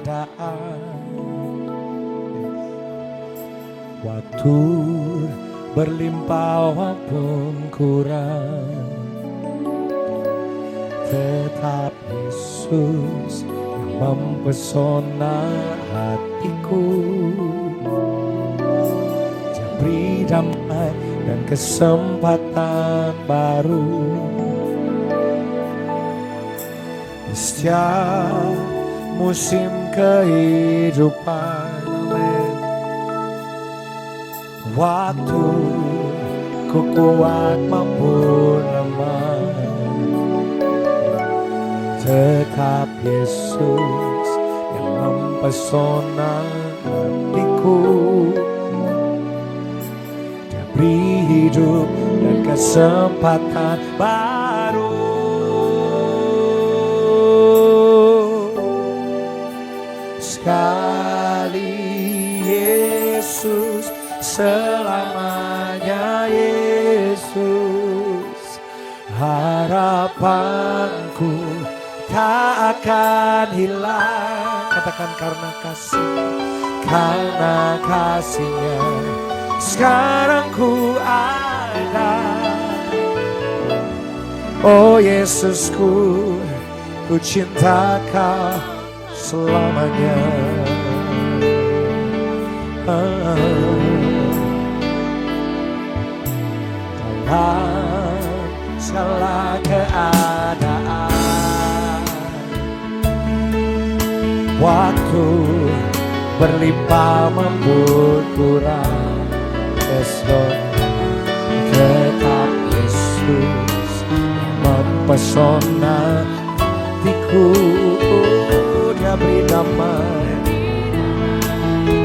keadaan. Waktu berlimpah maupun kurang, tetap Yesus yang mempesona hatiku. Dia beri damai dan kesempatan baru di setiap musim kehidupan. Waktu ku kuat maupun lemah, tetap Yesus yang mempesona hatiku. Dia beri hidup dan kesempatan baru. Sekali Yesus, selamanya Yesus. Harapanku tak akan hilang. Katakan karena kasihnya sekarang ku ada. Oh Yesusku, ku cinta Kau selamanya. Dalam segala keadaan, waktu berlimpah maupun kurang, tetap Yesus mempesona hatiku. Dia beri damai,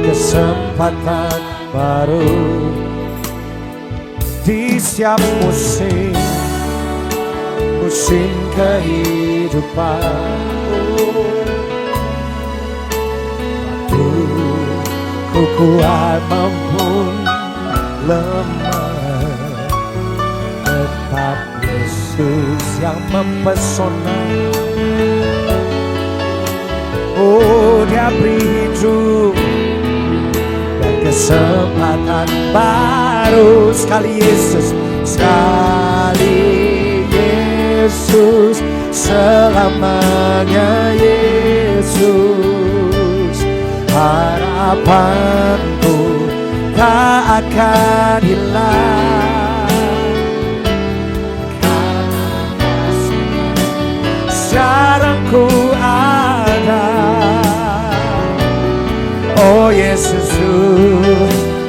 kesempatan baru di setiap musim kehidupan. Waktu ku kuat maupun lemah, tetap Yesus yang mempesona. Oh, Dia beri hidup dan kesempatan baru. Sekali Yesus, selamanya Yesus. Harapanku tak akan hilang, karena kasih sekarang ku ada. Oh Yesus,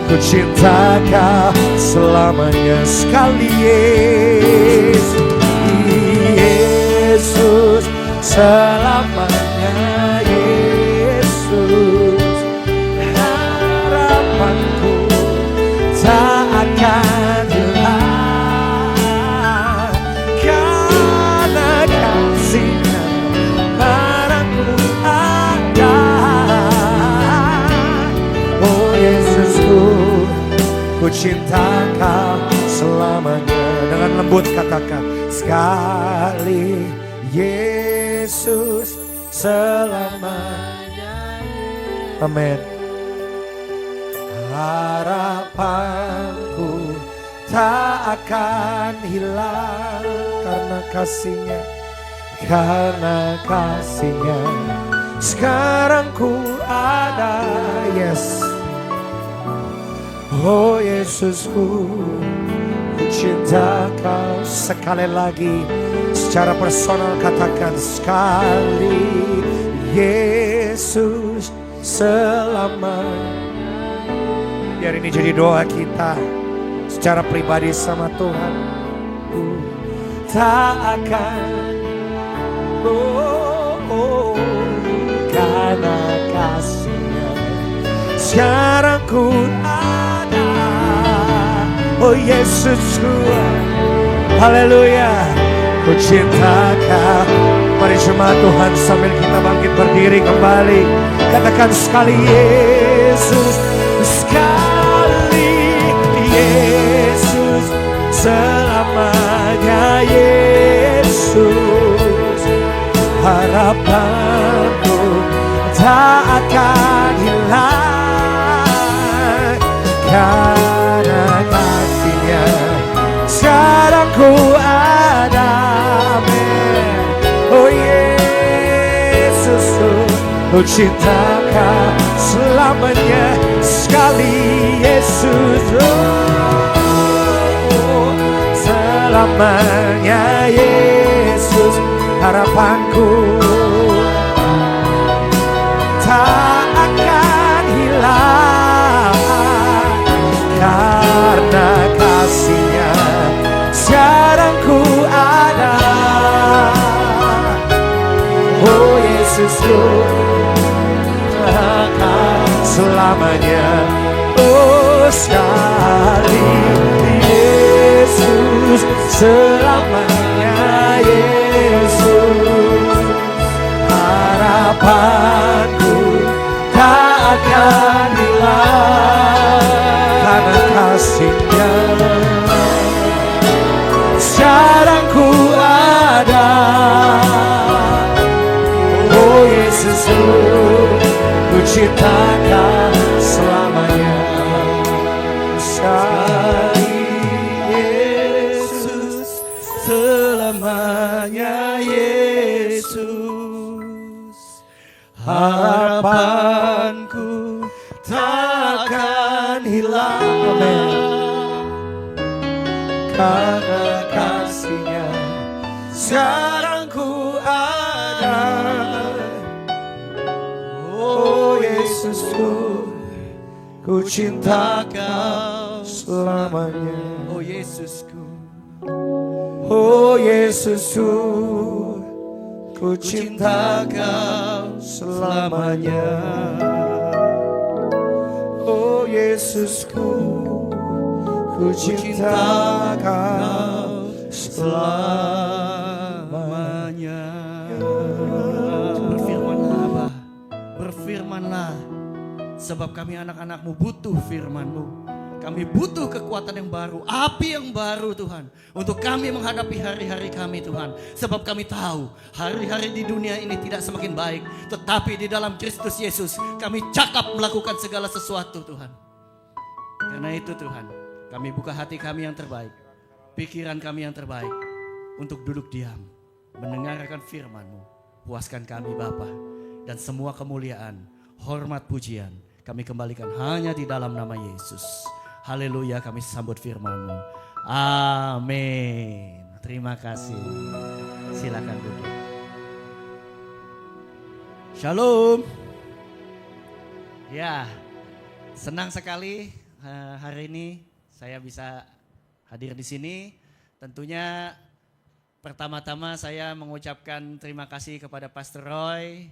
ku cinta Kau selamanya. Sekali Yesus, selamanya Yesus. Harapanku tak akan hilang, karena kasih-Nya padaku ada. Oh Yesusku, ku cinta Kau selamanya. Dengan lembut katakan, sekali Yesus, selamanya. Amin. Harapanku tak akan hilang, karena kasih-Nya sekarang ku ada. Yes. Oh Yesusku, ku cinta Kau. Sekali lagi secara personal katakan, sekali Yesus, selamanya. Biar ini jadi doa kita secara pribadi sama Tuhan. Tak akan karena kasih-Nya sekarang ku ada. Oh Yesusku, haleluya, ku cinta Kau. Mari jemaat Tuhan sambil kita bangkit berdiri kembali, katakan sekali Yesus, sekali Yesus, selamanya Yesus. Harapanku tak akan hilang karena kasih-Nya. Sekarang ku ada, amin. Oh Yesus, ku cintakan selamanya sekali Yesus. Oh, selamanya Yesus harapanku. Tak akan hilang karena kasih-Nya. Sekarang ku ada, oh Yesusku, akan selamanya. Oh sekali Yesus, selamanya Yesus harapanku. Tak akan hilang karena kasih-Nya. Sekarang ku ada, oh Yesus, ku cintakan selamanya. Sekali Yesus, selamanya Yesus harapanku takkan hilang, karena kasih-Nya. Sekarang ku ada, oh Yesusku, ku cintakan selamanya. Oh Yesusku, oh Yesusku, ku cintakan selamanya. Oh Yesusku, ku cintakan selamanya. berfirmanlah Abah, berfirmanlah, sebab kami anak-anak-Mu butuh firman-Mu. Kami butuh kekuatan yang baru, api yang baru Tuhan, untuk kami menghadapi hari-hari kami Tuhan. Sebab kami tahu hari-hari di dunia ini tidak semakin baik, tetapi di dalam Kristus Yesus kami cakap melakukan segala sesuatu Tuhan. Karena itu Tuhan, kami buka hati kami yang terbaik, pikiran kami yang terbaik, untuk duduk diam, mendengarkan firman-Mu. Puaskan kami Bapa, dan semua kemuliaan, hormat, pujian kami kembalikan hanya di dalam nama Yesus. Haleluya, kami sambut firman-Mu. Amin. Terima kasih. Silakan duduk. Shalom. Ya, senang sekali hari ini saya bisa hadir di sini. Tentunya pertama-tama saya mengucapkan terima kasih kepada Pastor Roy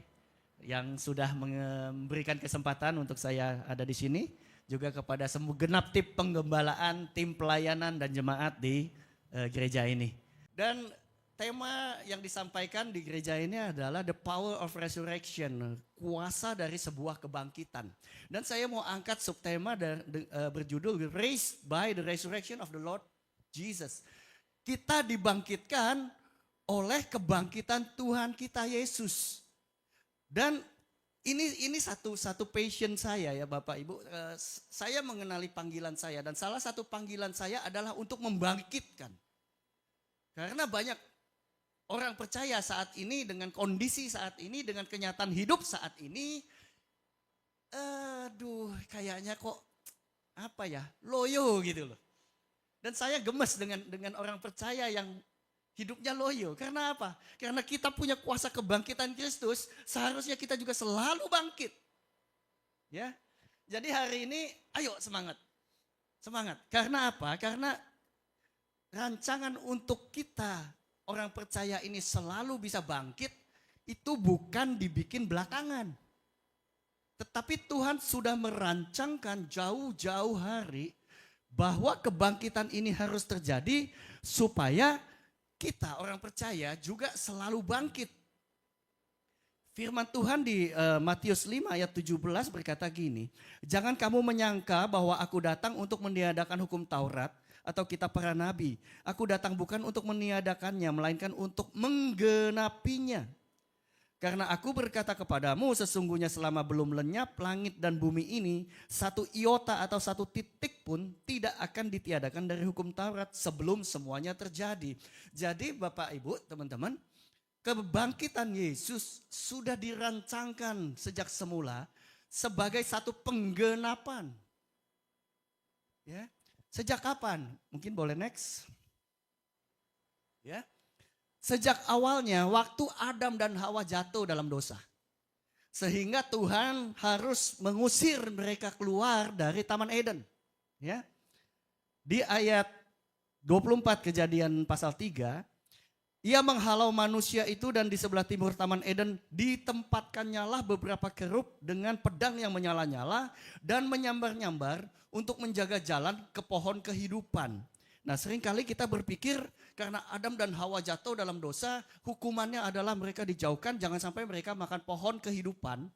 yang sudah memberikan kesempatan untuk saya ada di sini. Juga kepada semua genap tim penggembalaan, tim pelayanan dan jemaat di gereja ini. Dan tema yang disampaikan di gereja ini adalah The Power of Resurrection, kuasa dari sebuah kebangkitan. Dan saya mau angkat subtema berjudul Raised by the Resurrection of the Lord Jesus. Kita dibangkitkan oleh kebangkitan Tuhan kita Yesus. Dan ini satu passion saya ya Bapak Ibu. Saya mengenali panggilan saya dan salah satu panggilan saya adalah untuk membangkitkan. Karena banyak orang percaya saat ini dengan kondisi saat ini, dengan kenyataan hidup saat ini, kayaknya kok loyo gitu loh. Dan saya gemes dengan orang percaya yang hidupnya loyo. Karena apa? Karena kita punya kuasa kebangkitan Kristus, seharusnya kita juga selalu bangkit. Ya. Jadi hari ini ayo semangat. Semangat. Karena apa? Karena rancangan untuk kita orang percaya ini selalu bisa bangkit itu bukan dibikin belakangan. Tetapi Tuhan sudah merancangkan jauh-jauh hari bahwa kebangkitan ini harus terjadi supaya kita orang percaya juga selalu bangkit. Firman Tuhan di Matius 5 ayat 17 berkata gini, jangan kamu menyangka bahwa aku datang untuk meniadakan hukum Taurat atau kitab para nabi. Aku datang bukan untuk meniadakannya, melainkan untuk menggenapinya. Karena aku berkata kepadamu, sesungguhnya selama belum lenyap langit dan bumi ini, satu iota atau satu titik pun tidak akan ditiadakan dari hukum Taurat sebelum semuanya terjadi. Jadi Bapak Ibu, teman-teman, kebangkitan Yesus sudah dirancangkan sejak semula sebagai satu penggenapan. Ya. Sejak kapan? Mungkin boleh next. Ya. Sejak awalnya waktu Adam dan Hawa jatuh dalam dosa. Sehingga Tuhan harus mengusir mereka keluar dari Taman Eden. Ya. Di ayat 24 Kejadian pasal 3, ia menghalau manusia itu dan di sebelah timur Taman Eden ditempatkannya lah beberapa kerub dengan pedang yang menyala-nyala dan menyambar-nyambar untuk menjaga jalan ke pohon kehidupan. Nah, seringkali kita berpikir karena Adam dan Hawa jatuh dalam dosa, hukumannya adalah mereka dijauhkan, jangan sampai mereka makan pohon kehidupan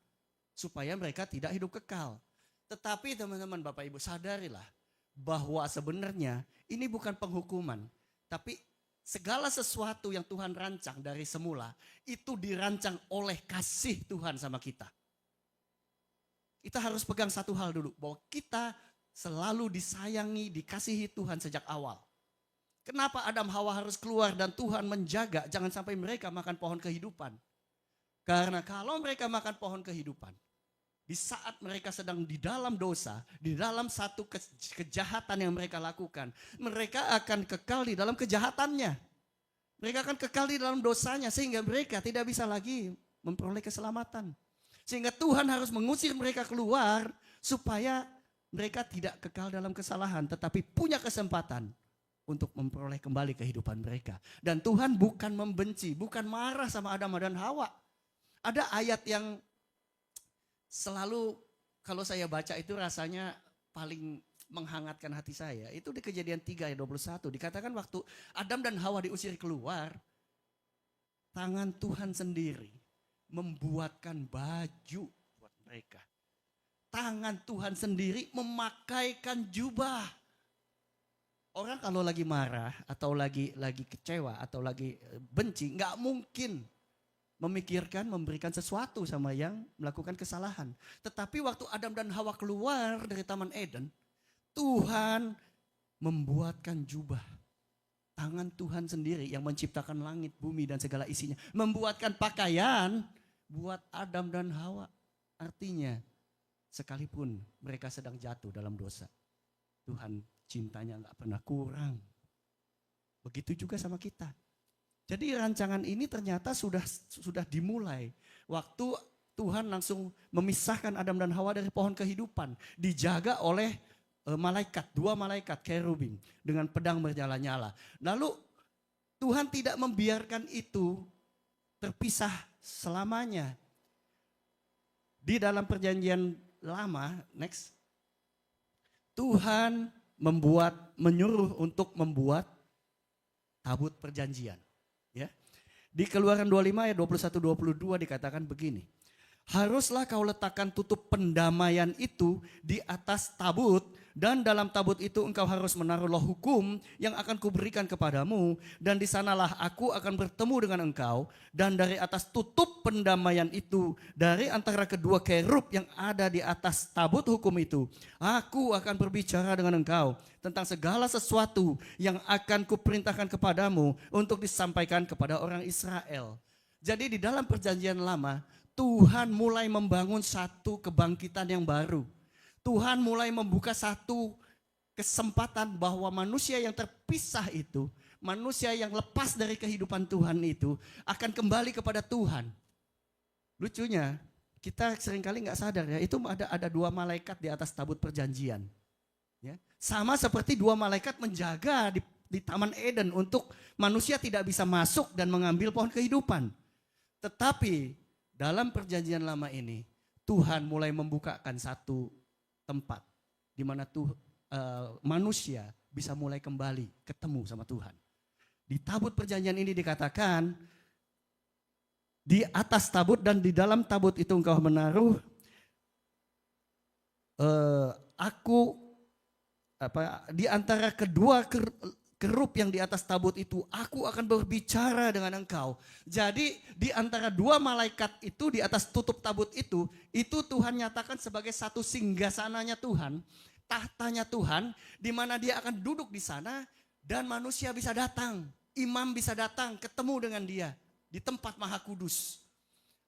supaya mereka tidak hidup kekal. Tetapi teman-teman Bapak Ibu sadarilah bahwa sebenarnya ini bukan penghukuman, tapi segala sesuatu yang Tuhan rancang dari semula itu dirancang oleh kasih Tuhan sama kita. Kita harus pegang satu hal dulu, bahwa kita selalu disayangi, dikasihi Tuhan sejak awal. Kenapa Adam Hawa harus keluar dan Tuhan menjaga jangan sampai mereka makan pohon kehidupan? Karena kalau mereka makan pohon kehidupan, di saat mereka sedang di dalam dosa, di dalam satu kejahatan yang mereka lakukan, mereka akan kekal di dalam kejahatannya. Mereka akan kekal di dalam dosanya sehingga mereka tidak bisa lagi memperoleh keselamatan. Sehingga Tuhan harus mengusir mereka keluar supaya mereka tidak kekal dalam kesalahan, tetapi punya kesempatan untuk memperoleh kembali kehidupan mereka. Dan Tuhan bukan membenci, bukan marah sama Adam dan Hawa. Ada ayat yang selalu kalau saya baca itu rasanya paling menghangatkan hati saya. Itu di Kejadian 3 ayat 21. Dikatakan waktu Adam dan Hawa diusir keluar, tangan Tuhan sendiri membuatkan baju buat mereka. Tangan Tuhan sendiri memakaikan jubah. Orang kalau lagi marah atau lagi kecewa atau lagi benci, nggak mungkin memikirkan memberikan sesuatu sama yang melakukan kesalahan. Tetapi waktu Adam dan Hawa keluar dari Taman Eden, Tuhan membuatkan jubah. Tangan Tuhan sendiri yang menciptakan langit, bumi dan segala isinya. Membuatkan pakaian buat Adam dan Hawa. Artinya sekalipun mereka sedang jatuh dalam dosa, Tuhan cintanya nggak pernah kurang. Begitu juga sama kita. Jadi rancangan ini ternyata sudah dimulai. Waktu Tuhan langsung memisahkan Adam dan Hawa dari pohon kehidupan. Dijaga oleh malaikat, 2 malaikat kerubim dengan pedang menyala-nyala. Lalu Tuhan tidak membiarkan itu terpisah selamanya. Di dalam perjanjian lama, next. Tuhan menyuruh untuk membuat tabut perjanjian. Ya. Di Keluaran 25 ayat 21-22 dikatakan begini. Haruslah kau letakkan tutup pendamaian itu di atas tabut dan dalam tabut itu engkau harus menaruh loh hukum yang akan kuberikan kepadamu dan di sanalah aku akan bertemu dengan engkau dan dari atas tutup pendamaian itu dari antara kedua kerub yang ada di atas tabut hukum itu aku akan berbicara dengan engkau tentang segala sesuatu yang akan kuperintahkan kepadamu untuk disampaikan kepada orang Israel. Jadi di dalam perjanjian lama Tuhan mulai membangun satu kebangkitan yang baru. Tuhan mulai membuka satu kesempatan bahwa manusia yang terpisah itu, manusia yang lepas dari kehidupan Tuhan itu akan kembali kepada Tuhan. Lucunya, kita seringkali nggak sadar ya, itu ada 2 malaikat di atas tabut perjanjian. Ya, sama seperti 2 malaikat menjaga di Taman Eden untuk manusia tidak bisa masuk dan mengambil pohon kehidupan. Tetapi dalam perjanjian lama ini, Tuhan mulai membukakan satu tempat di mana manusia bisa mulai kembali ketemu sama Tuhan. Di tabut perjanjian ini dikatakan, di atas tabut dan di dalam tabut itu engkau menaruh di antara kedua kerup yang di atas tabut itu, aku akan berbicara dengan engkau. Jadi di antara dua malaikat itu di atas tutup tabut itu Tuhan nyatakan sebagai satu singgasananya Tuhan, tahtanya Tuhan, di mana dia akan duduk di sana dan manusia bisa datang, imam bisa datang ketemu dengan dia di tempat Maha Kudus.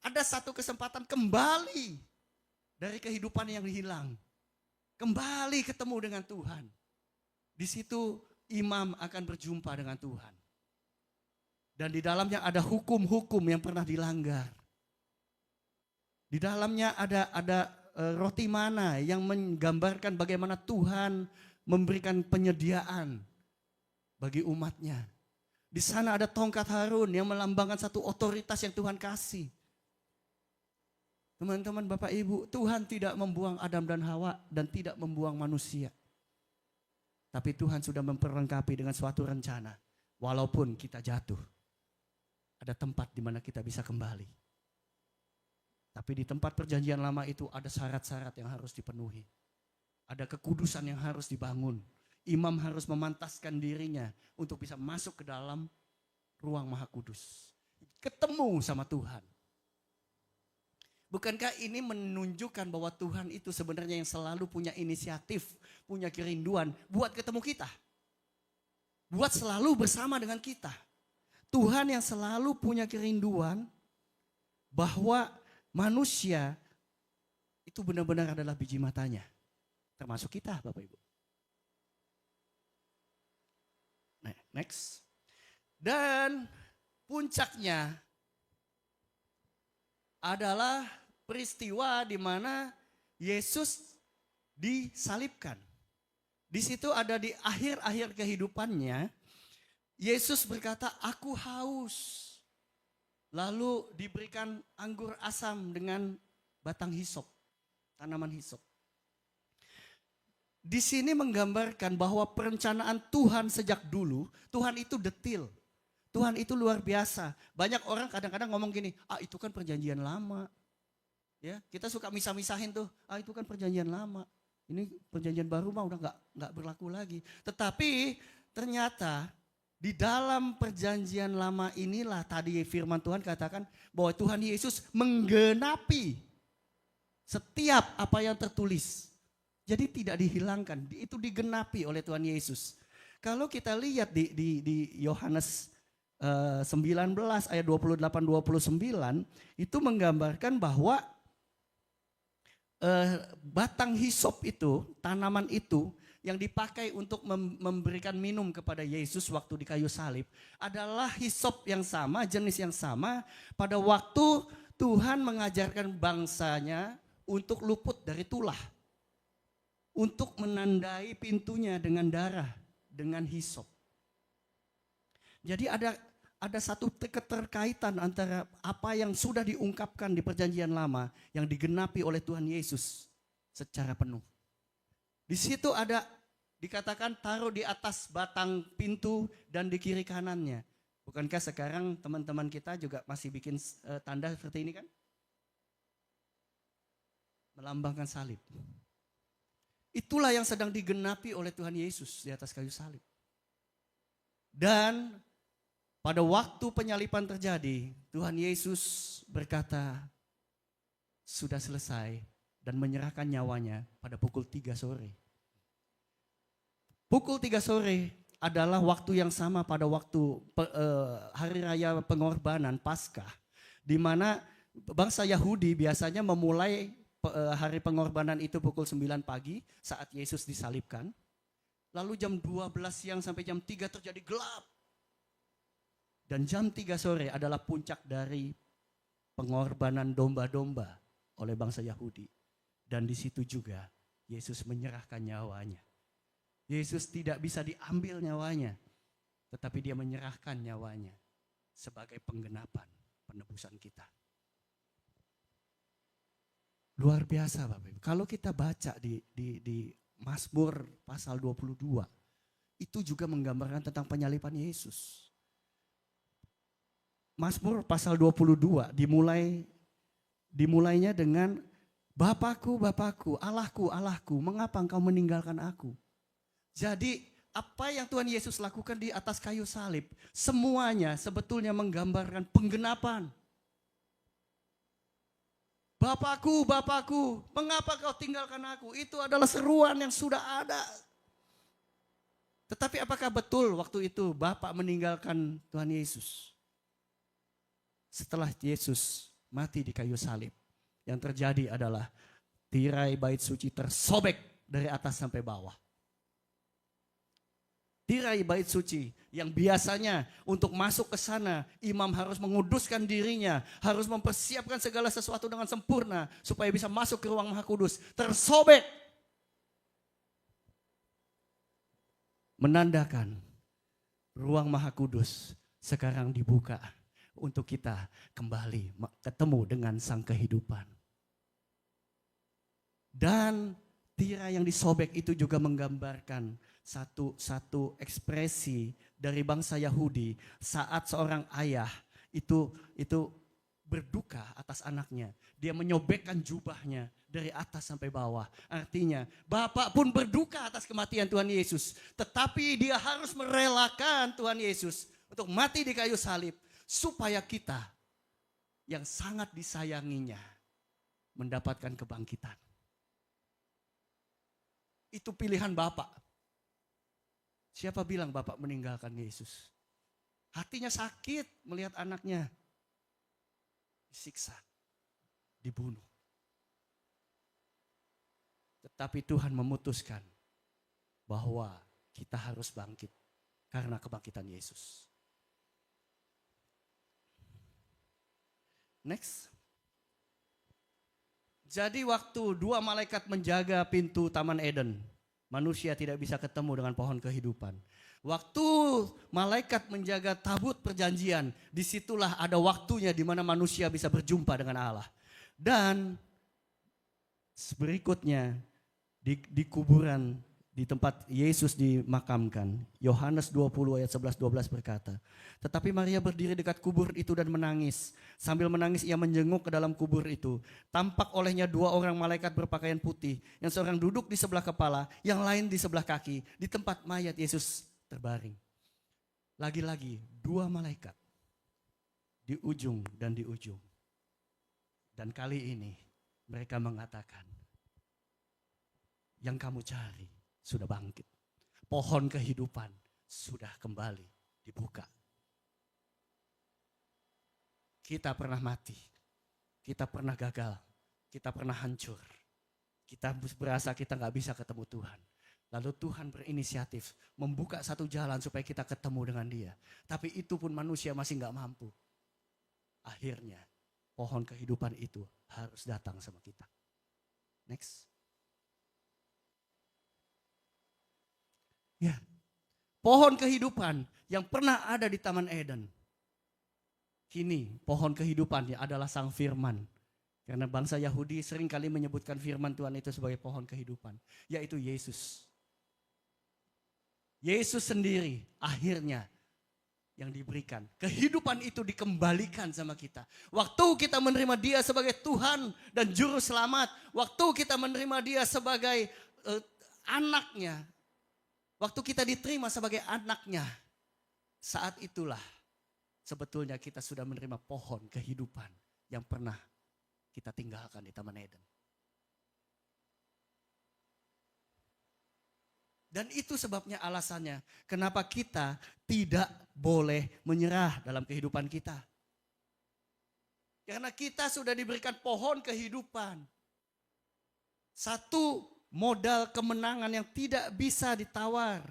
Ada satu kesempatan kembali dari kehidupan yang hilang, kembali ketemu dengan Tuhan. Di situ imam akan berjumpa dengan Tuhan. Dan di dalamnya ada hukum-hukum yang pernah dilanggar. Di dalamnya ada roti mana yang menggambarkan bagaimana Tuhan memberikan penyediaan bagi umatnya. Di sana ada tongkat Harun yang melambangkan satu otoritas yang Tuhan kasih. Teman-teman, Bapak Ibu, Tuhan tidak membuang Adam dan Hawa dan tidak membuang manusia. Tapi Tuhan sudah memperlengkapi dengan suatu rencana. Walaupun kita jatuh, ada tempat di mana kita bisa kembali. Tapi di tempat perjanjian lama itu ada syarat-syarat yang harus dipenuhi. Ada kekudusan yang harus dibangun. Imam harus memantaskan dirinya untuk bisa masuk ke dalam ruang Maha Kudus. Ketemu sama Tuhan. Bukankah ini menunjukkan bahwa Tuhan itu sebenarnya yang selalu punya inisiatif, punya kerinduan buat ketemu kita. Buat selalu bersama dengan kita. Tuhan yang selalu punya kerinduan bahwa manusia itu benar-benar adalah biji matanya. Termasuk kita, Bapak Ibu. Nah, next. Dan puncaknya adalah peristiwa di mana Yesus disalibkan. Di situ ada di akhir-akhir kehidupannya, Yesus berkata, aku haus. Lalu diberikan anggur asam dengan batang hisop, tanaman hisop. Di sini menggambarkan bahwa perencanaan Tuhan sejak dulu, Tuhan itu detil. Tuhan itu luar biasa. Banyak orang kadang-kadang ngomong gini, itu kan perjanjian lama. Ya, kita suka misah-misahin tuh, itu kan perjanjian lama. Ini perjanjian baru mah udah nggak berlaku lagi. Tetapi ternyata di dalam perjanjian lama inilah tadi firman Tuhan katakan bahwa Tuhan Yesus menggenapi setiap apa yang tertulis. Jadi tidak dihilangkan, itu digenapi oleh Tuhan Yesus. Kalau kita lihat di Yohanes 19 ayat 28-29 itu menggambarkan bahwa batang hisop itu, tanaman itu yang dipakai untuk memberikan minum kepada Yesus waktu di kayu salib adalah hisop yang sama, jenis yang sama pada waktu Tuhan mengajarkan bangsanya untuk luput dari tulah. Untuk menandai pintunya dengan darah, dengan hisop. Jadi ada satu keterkaitan antara apa yang sudah diungkapkan di perjanjian lama yang digenapi oleh Tuhan Yesus secara penuh. Di situ ada dikatakan taruh di atas batang pintu dan di kiri kanannya. Bukankah sekarang teman-teman kita juga masih bikin tanda seperti ini kan? Melambangkan salib. Itulah yang sedang digenapi oleh Tuhan Yesus di atas kayu salib. Dan pada waktu penyaliban terjadi, Tuhan Yesus berkata, sudah selesai dan menyerahkan nyawanya pada pukul 3 sore. Pukul 3 sore adalah waktu yang sama pada waktu hari raya pengorbanan Paskah, di mana bangsa Yahudi biasanya memulai hari pengorbanan itu pukul 9 pagi saat Yesus disalibkan. Lalu jam 12 siang sampai jam 3 terjadi gelap. Dan jam 3 sore adalah puncak dari pengorbanan domba-domba oleh bangsa Yahudi. Dan di situ juga Yesus menyerahkan nyawanya. Yesus tidak bisa diambil nyawanya, tetapi dia menyerahkan nyawanya sebagai penggenapan penebusan kita. Luar biasa Bapak Ibu. Kalau kita baca di Mazmur pasal 22, itu juga menggambarkan tentang penyaliban Yesus. Mazmur pasal 22 dimulainya dengan Bapakku, Bapakku, Allahku, Allahku, mengapa engkau meninggalkan aku? Jadi apa yang Tuhan Yesus lakukan di atas kayu salib, semuanya sebetulnya menggambarkan penggenapan. Bapakku, Bapakku, mengapa kau tinggalkan aku? Itu adalah seruan yang sudah ada. Tetapi apakah betul waktu itu Bapak meninggalkan Tuhan Yesus? Setelah Yesus mati di kayu salib, yang terjadi adalah tirai bait suci tersobek dari atas sampai bawah. Tirai bait suci yang biasanya untuk masuk ke sana imam harus menguduskan dirinya, harus mempersiapkan segala sesuatu dengan sempurna supaya bisa masuk ke ruang Maha Kudus, tersobek. Menandakan ruang Maha Kudus sekarang dibuka untuk kita kembali ketemu dengan Sang Kehidupan. Dan tirai yang disobek itu juga menggambarkan satu ekspresi dari bangsa Yahudi saat seorang ayah itu berduka atas anaknya. Dia menyobekkan jubahnya dari atas sampai bawah. Artinya Bapak pun berduka atas kematian Tuhan Yesus. Tetapi dia harus merelakan Tuhan Yesus untuk mati di kayu salib. Supaya kita yang sangat disayanginya mendapatkan kebangkitan. Itu pilihan Bapak. Siapa bilang Bapak meninggalkan Yesus? Hatinya sakit melihat anaknya disiksa, dibunuh. Tetapi Tuhan memutuskan bahwa kita harus bangkit karena kebangkitan Yesus. Next. Jadi waktu dua malaikat menjaga pintu Taman Eden, manusia tidak bisa ketemu dengan pohon kehidupan. Waktu malaikat menjaga tabut perjanjian, disitulah ada waktunya di mana manusia bisa berjumpa dengan Allah. Dan berikutnya di kuburan, di tempat Yesus dimakamkan, Yohanes 20 ayat 11-12 berkata, tetapi Maria berdiri dekat kubur itu dan menangis. Sambil menangis ia menjenguk ke dalam kubur itu. Tampak olehnya dua orang malaikat berpakaian putih, yang seorang duduk di sebelah kepala, yang lain di sebelah kaki, di tempat mayat Yesus terbaring. Lagi-lagi dua malaikat di ujung dan di ujung. Dan kali ini mereka mengatakan, yang kamu cari sudah bangkit. Pohon kehidupan sudah kembali dibuka. Kita pernah mati, kita pernah gagal, kita pernah hancur. Kita berasa kita gak bisa ketemu Tuhan. Lalu Tuhan berinisiatif membuka satu jalan supaya kita ketemu dengan Dia. Tapi itu pun manusia masih gak mampu. Akhirnya pohon kehidupan itu harus datang sama kita. Next. Ya, pohon kehidupan yang pernah ada di Taman Eden. Kini pohon kehidupannya adalah Sang Firman. Karena bangsa Yahudi seringkali menyebutkan firman Tuhan itu sebagai pohon kehidupan. Yaitu Yesus. Yesus sendiri akhirnya yang diberikan. Kehidupan itu dikembalikan sama kita. Waktu kita menerima Dia sebagai Tuhan dan Juru Selamat. Waktu kita menerima Dia sebagai anaknya. Waktu kita diterima sebagai anaknya. Saat itulah sebetulnya kita sudah menerima pohon kehidupan yang pernah kita tinggalkan di Taman Eden. Dan itu sebabnya alasannya kenapa kita tidak boleh menyerah dalam kehidupan kita. Karena kita sudah diberikan pohon kehidupan. Satu modal kemenangan yang tidak bisa ditawar.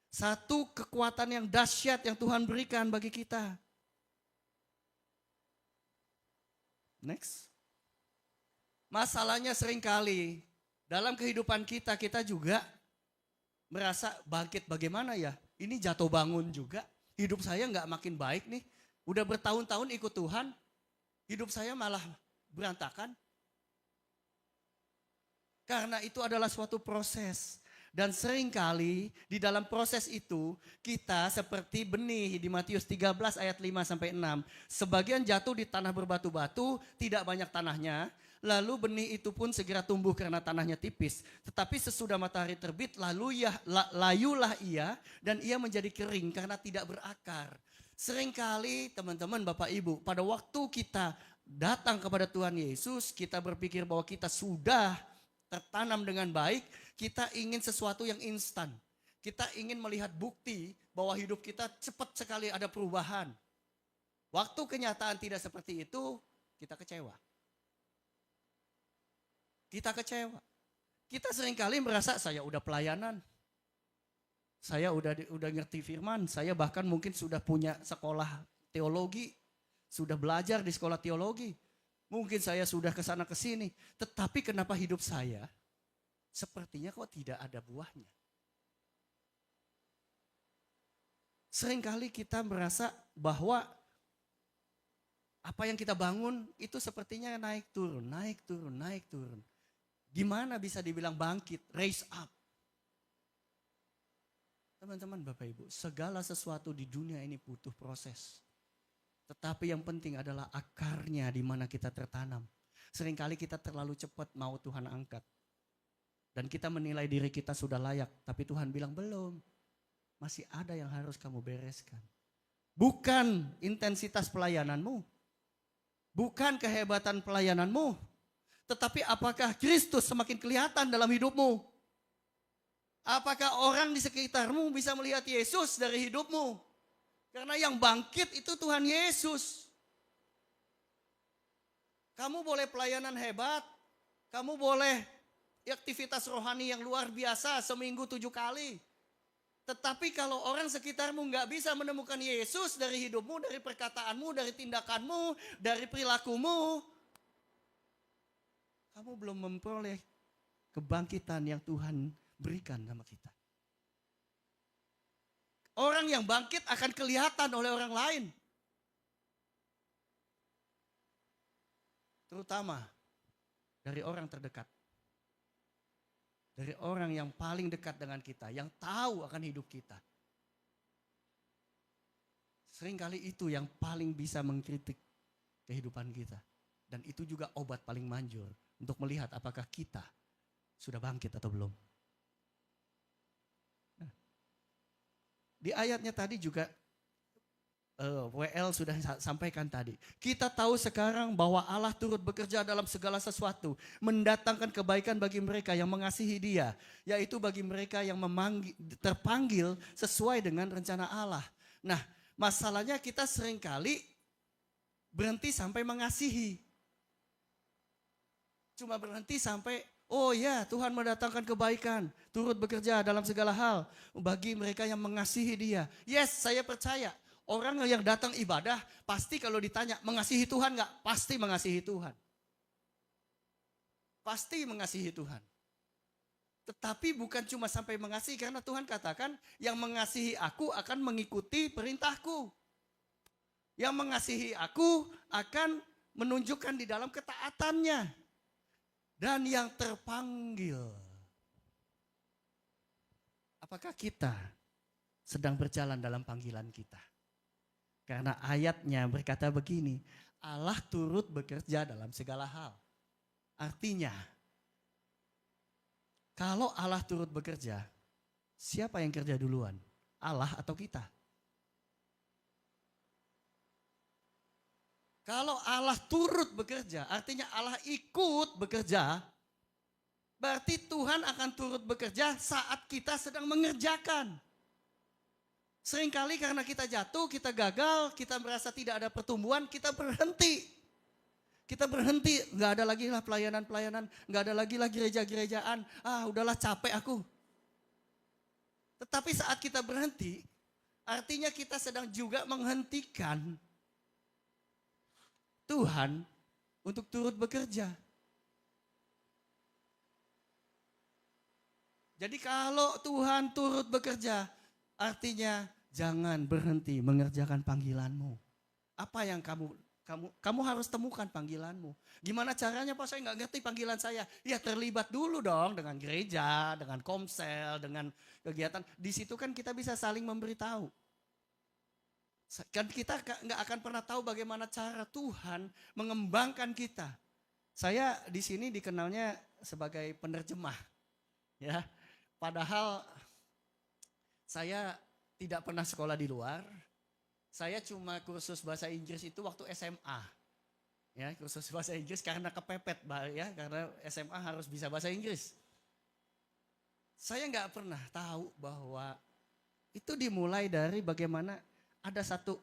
Satu kekuatan yang dahsyat yang Tuhan berikan bagi kita. Next. Masalahnya seringkali dalam kehidupan kita, kita juga merasa bangkit bagaimana ya. Ini jatuh bangun juga. Hidup saya nggak makin baik nih. Udah bertahun-tahun ikut Tuhan. Hidup saya malah berantakan. Karena itu adalah suatu proses. Dan seringkali di dalam proses itu kita seperti benih di Matius 13 ayat 5-6. Sebagian jatuh di tanah berbatu-batu, tidak banyak tanahnya. lalu benih itu pun segera tumbuh karena tanahnya tipis. Tetapi sesudah matahari terbit, layulah ia dan ia menjadi kering karena tidak berakar. Seringkali teman-teman, Bapak Ibu, pada waktu kita datang kepada Tuhan Yesus, kita berpikir bahwa kita sudah tertanam dengan baik, kita ingin sesuatu yang instan. Kita ingin melihat bukti bahwa hidup kita cepat sekali ada perubahan. Waktu kenyataan tidak seperti itu, kita kecewa. Kita kecewa. Kita seringkali merasa saya udah pelayanan. Saya udah ngerti firman, saya bahkan mungkin sudah punya sekolah teologi, sudah belajar di sekolah teologi. Mungkin saya sudah ke sana ke sini, tetapi kenapa hidup saya sepertinya kok tidak ada buahnya? Seringkali kita merasa bahwa apa yang kita bangun itu sepertinya naik turun, naik turun, naik turun. Gimana bisa dibilang bangkit, raise up? Teman-teman, Bapak Ibu, segala sesuatu di dunia ini butuh proses. Tetapi yang penting adalah akarnya di mana kita tertanam. Seringkali kita terlalu cepat mau Tuhan angkat. Dan kita menilai diri kita sudah layak, tapi Tuhan bilang belum. Masih ada yang harus kamu bereskan. Bukan intensitas pelayananmu. Bukan kehebatan pelayananmu. Tetapi apakah Kristus semakin kelihatan dalam hidupmu? Apakah orang di sekitarmu bisa melihat Yesus dari hidupmu? Karena yang bangkit itu Tuhan Yesus. Kamu boleh pelayanan hebat. Kamu boleh aktivitas rohani yang luar biasa seminggu 7 kali. Tetapi kalau orang sekitarmu nggak bisa menemukan Yesus dari hidupmu, dari perkataanmu, dari tindakanmu, dari perilakumu, kamu belum memperoleh kebangkitan yang Tuhan berikan sama kita. Orang yang bangkit akan kelihatan oleh orang lain. Terutama dari orang terdekat. Dari orang yang paling dekat dengan kita, yang tahu akan hidup kita. Seringkali itu yang paling bisa mengkritik kehidupan kita. Dan itu juga obat paling manjur untuk melihat apakah kita sudah bangkit atau belum. Nah, di ayatnya tadi juga WL sudah sampaikan tadi. Kita tahu sekarang bahwa Allah turut bekerja dalam segala sesuatu. Mendatangkan kebaikan bagi mereka yang mengasihi Dia. Yaitu bagi mereka yang terpanggil sesuai dengan rencana Allah. Nah, masalahnya kita seringkali berhenti sampai mengasihi. Cuma berhenti sampai, oh ya Tuhan mendatangkan kebaikan. Turut bekerja dalam segala hal bagi mereka yang mengasihi Dia. Yes, saya percaya. Orang yang datang ibadah pasti kalau ditanya mengasihi Tuhan enggak? Pasti mengasihi Tuhan. Pasti mengasihi Tuhan. Tetapi bukan cuma sampai mengasihi karena Tuhan katakan yang mengasihi aku akan mengikuti perintahku. Yang mengasihi aku akan menunjukkan di dalam ketaatannya. Dan yang terpanggil. Apakah kita sedang berjalan dalam panggilan kita? Karena ayatnya berkata begini, Allah turut bekerja dalam segala hal. Artinya, kalau Allah turut bekerja, siapa yang kerja duluan? Allah atau kita? Kalau Allah turut bekerja, artinya Allah ikut bekerja, berarti Tuhan akan turut bekerja saat kita sedang mengerjakan. Seringkali karena kita jatuh, kita gagal, kita merasa tidak ada pertumbuhan, kita berhenti. Kita berhenti, nggak ada lagi lah pelayanan-pelayanan, nggak ada lagi lah gereja-gerejaan. Udahlah capek aku. Tetapi saat kita berhenti, artinya kita sedang juga menghentikan Tuhan untuk turut bekerja. Jadi kalau Tuhan turut bekerja, artinya jangan berhenti mengerjakan panggilanmu. Apa yang kamu harus temukan panggilanmu. Gimana caranya Pak? Saya nggak ngerti panggilan saya. Ya terlibat dulu dong dengan gereja, dengan komsel, dengan kegiatan. Di situ kan kita bisa saling memberitahu. Kan kita nggak akan pernah tahu bagaimana cara Tuhan mengembangkan kita. Saya di sini dikenalnya sebagai penerjemah, ya. Padahal saya tidak pernah sekolah di luar. Saya cuma kursus bahasa Inggris itu waktu SMA. Ya, kursus bahasa Inggris karena kepepet, ya, karena SMA harus bisa bahasa Inggris. Saya nggak pernah tahu bahwa itu dimulai dari bagaimana ada satu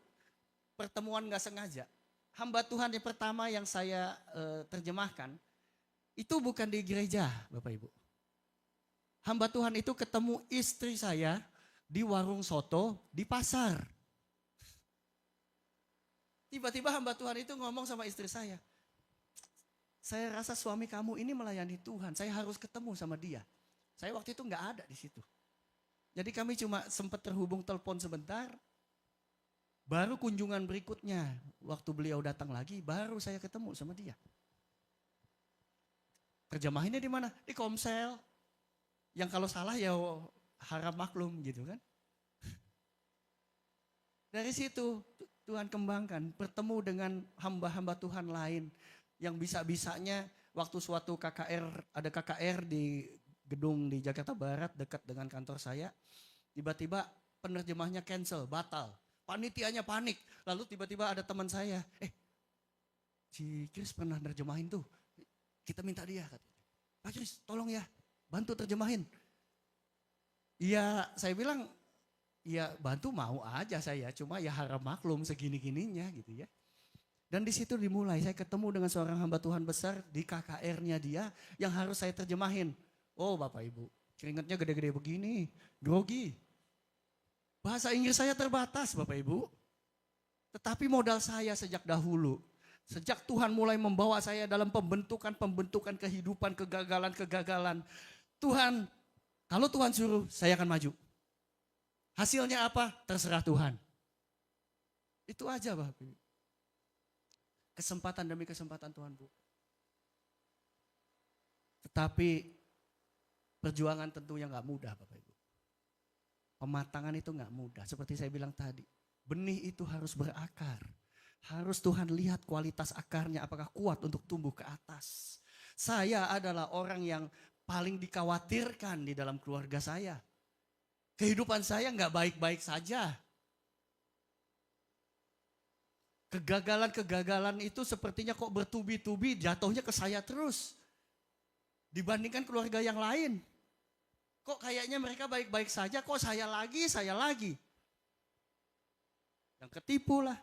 pertemuan nggak sengaja. Hamba Tuhan yang pertama yang saya terjemahkan itu bukan di gereja, Bapak Ibu. Hamba Tuhan itu ketemu istri saya di warung soto di pasar. Tiba-tiba hamba Tuhan itu ngomong sama istri saya rasa suami kamu ini melayani Tuhan, saya harus ketemu sama dia. Saya waktu itu nggak ada di situ. Jadi kami cuma sempat terhubung telepon sebentar. Baru kunjungan berikutnya, waktu beliau datang lagi, baru saya ketemu sama dia. Terjemahinnya di mana? Di Komsel. Yang kalau salah ya harap maklum gitu kan. Dari situ Tuhan kembangkan, bertemu dengan hamba-hamba Tuhan lain yang bisa-bisanya waktu suatu KKR, ada KKR di gedung di Jakarta Barat dekat dengan kantor saya, tiba-tiba penerjemahnya cancel, batal. Panitianya panik, lalu tiba-tiba ada teman saya, si Chris pernah nerjemahin tuh, kita minta dia. Pak Chris tolong ya, bantu terjemahin. Iya, saya bilang, ya bantu mau aja saya, cuma ya harap maklum segini-gininya gitu ya. Dan di situ dimulai, saya ketemu dengan seorang hamba Tuhan besar di KKR-nya dia yang harus saya terjemahin. Oh Bapak Ibu, keringatnya gede-gede begini, grogi. Bahasa Inggris saya terbatas Bapak Ibu. Tetapi modal saya sejak dahulu, sejak Tuhan mulai membawa saya dalam pembentukan kehidupan, kegagalan. Tuhan, kalau Tuhan suruh saya akan maju. Hasilnya apa? Terserah Tuhan. Itu aja Bapak Ibu. Kesempatan demi kesempatan Tuhan Bu. Tetapi perjuangan tentunya gak mudah Bapak Ibu. Pematangan itu gak mudah. Seperti saya bilang tadi. Benih itu harus berakar. Harus Tuhan lihat kualitas akarnya apakah kuat untuk tumbuh ke atas. Saya adalah orang yang paling dikhawatirkan di dalam keluarga saya. Kehidupan saya nggak baik-baik saja. Kegagalan itu sepertinya kok bertubi-tubi jatuhnya ke saya terus. Dibandingkan keluarga yang lain. Kok kayaknya mereka baik-baik saja, kok saya lagi. Yang ketipu lah.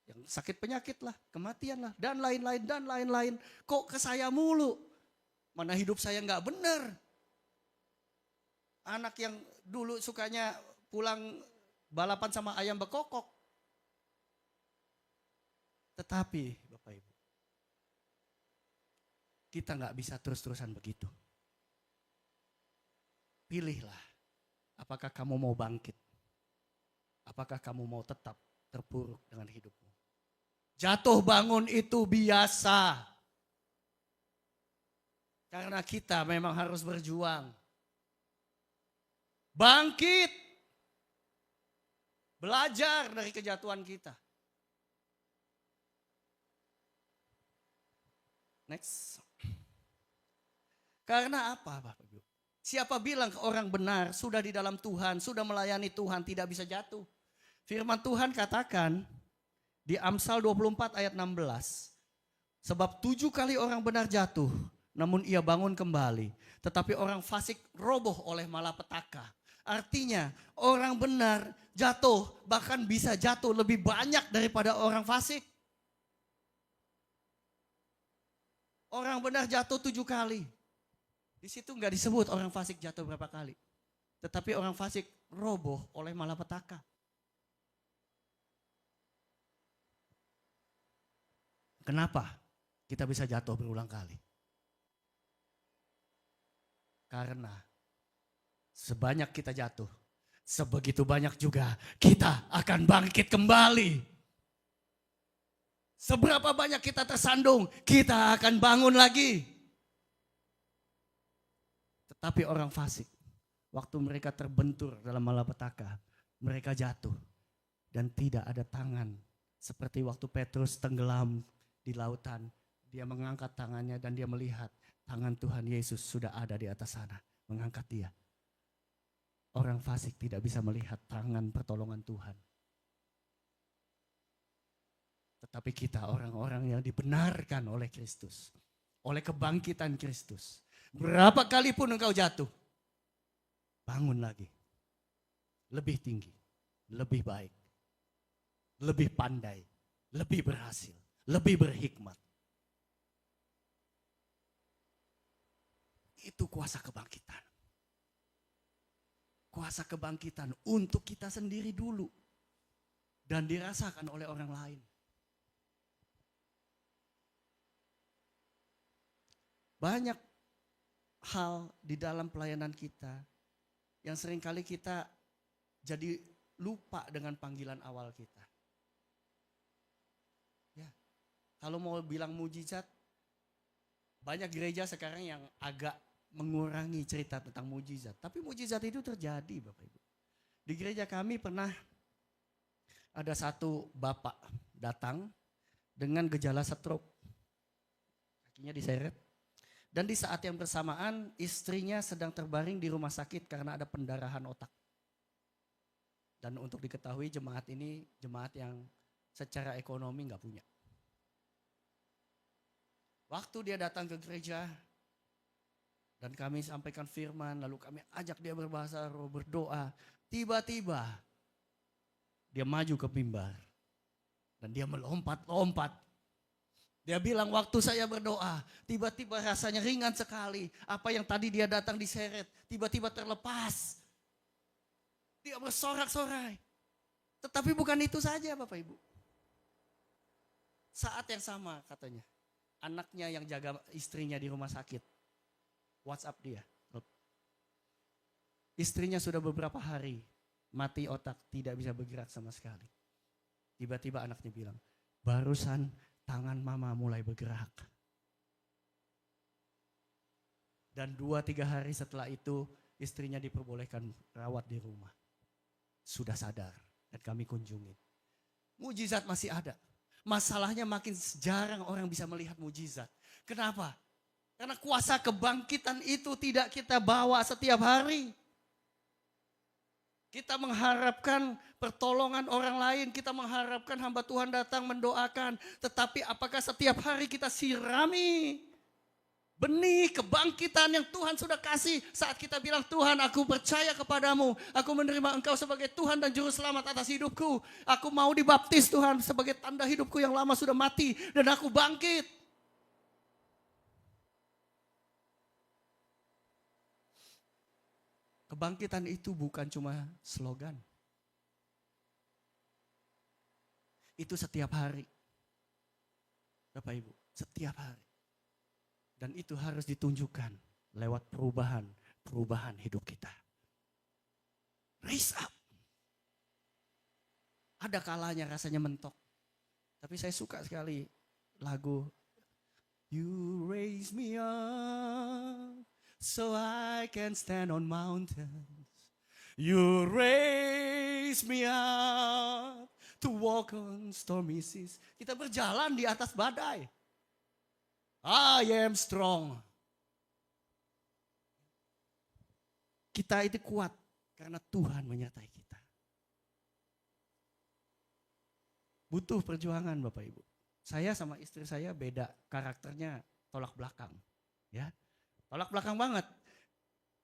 Yang sakit penyakit lah, kematian lah, dan lain-lain. Kok ke saya mulu? Mana hidup saya nggak benar. Anak yang dulu sukanya pulang balapan sama ayam bekokok. Tetapi Bapak Ibu, kita nggak bisa terus-terusan begitu. Pilihlah, apakah kamu mau bangkit? Apakah kamu mau tetap terpuruk dengan hidupmu? Jatuh bangun itu biasa. Karena kita memang harus berjuang. Bangkit. Belajar dari kejatuhan kita. Next. Karena apa Bapak Ibu? Siapa bilang orang benar sudah di dalam Tuhan, sudah melayani Tuhan tidak bisa jatuh? Firman Tuhan katakan di Amsal 24 ayat 16. Sebab 7 kali orang benar jatuh, namun ia bangun kembali. Tetapi orang fasik roboh oleh malapetaka. Artinya orang benar jatuh, bahkan bisa jatuh lebih banyak daripada orang fasik. Orang benar jatuh 7 kali. Di situ nggak disebut orang fasik jatuh berapa kali. Tetapi orang fasik roboh oleh malapetaka. Kenapa kita bisa jatuh berulang kali? Karena sebanyak kita jatuh, sebegitu banyak juga kita akan bangkit kembali. Seberapa banyak kita tersandung, kita akan bangun lagi. Tetapi orang fasik, waktu mereka terbentur dalam malapetaka, mereka jatuh. Dan tidak ada tangan, seperti waktu Petrus tenggelam di lautan, Dia mengangkat tangannya dan dia melihat tangan Tuhan Yesus sudah ada di atas sana, mengangkat dia. Orang fasik tidak bisa melihat tangan pertolongan Tuhan. Tetapi kita orang-orang yang dibenarkan oleh Kristus, oleh kebangkitan Kristus. Berapa kali pun engkau jatuh, bangun lagi. Lebih tinggi, lebih baik, lebih pandai, lebih berhasil, lebih berhikmat. Itu kuasa kebangkitan. Kuasa kebangkitan untuk kita sendiri dulu. Dan dirasakan oleh orang lain. Banyak hal di dalam pelayanan kita yang seringkali kita jadi lupa dengan panggilan awal kita. Ya, kalau mau bilang mujizat, banyak gereja sekarang yang agak mengurangi cerita tentang mujizat. Tapi mujizat itu terjadi Bapak Ibu. Di gereja kami pernah ada satu bapak datang dengan gejala stroke. Kakinya diseret. Dan di saat yang bersamaan istrinya sedang terbaring di rumah sakit karena ada pendarahan otak. Dan untuk diketahui jemaat ini jemaat yang secara ekonomi nggak punya. Waktu dia datang ke gereja dan kami sampaikan firman, lalu kami ajak dia berbahasa roh, berdoa. Tiba-tiba dia maju ke mimbar dan dia melompat-lompat. Dia bilang waktu saya berdoa, tiba-tiba rasanya ringan sekali. Apa yang tadi dia datang diseret, tiba-tiba terlepas. Dia bersorak-sorai. Tetapi bukan itu saja Bapak Ibu. Saat yang sama katanya, anaknya yang jaga istrinya di rumah sakit, WhatsApp dia. Istrinya sudah beberapa hari mati otak, tidak bisa bergerak sama sekali. Tiba-tiba anaknya bilang, barusan tangan mama mulai bergerak. Dan 2-3 hari setelah itu istrinya diperbolehkan rawat di rumah. Sudah sadar dan kami kunjungi. Mujizat masih ada. Masalahnya makin jarang orang bisa melihat mujizat. Kenapa? Karena kuasa kebangkitan itu tidak kita bawa setiap hari. Kita mengharapkan pertolongan orang lain, kita mengharapkan hamba Tuhan datang mendoakan. Tetapi apakah setiap hari kita sirami benih kebangkitan yang Tuhan sudah kasih saat kita bilang, Tuhan aku percaya kepadamu, aku menerima engkau sebagai Tuhan dan Juru Selamat atas hidupku. Aku mau dibaptis Tuhan sebagai tanda hidupku yang lama sudah mati dan aku bangkit. Kebangkitan itu bukan cuma slogan. Itu setiap hari. Bapak Ibu, setiap hari. Dan itu harus ditunjukkan lewat perubahan hidup kita. Raise up. Ada kalanya rasanya mentok. Tapi saya suka sekali lagu You Raise Me Up so I can stand on mountains. You raise me up to walk on stormy seas. Kita berjalan di atas badai. I am strong. Kita itu kuat karena Tuhan menyertai kita. Butuh perjuangan Bapak Ibu. Saya sama istri saya beda karakternya, tolak belakang. Ya. Tolak belakang banget.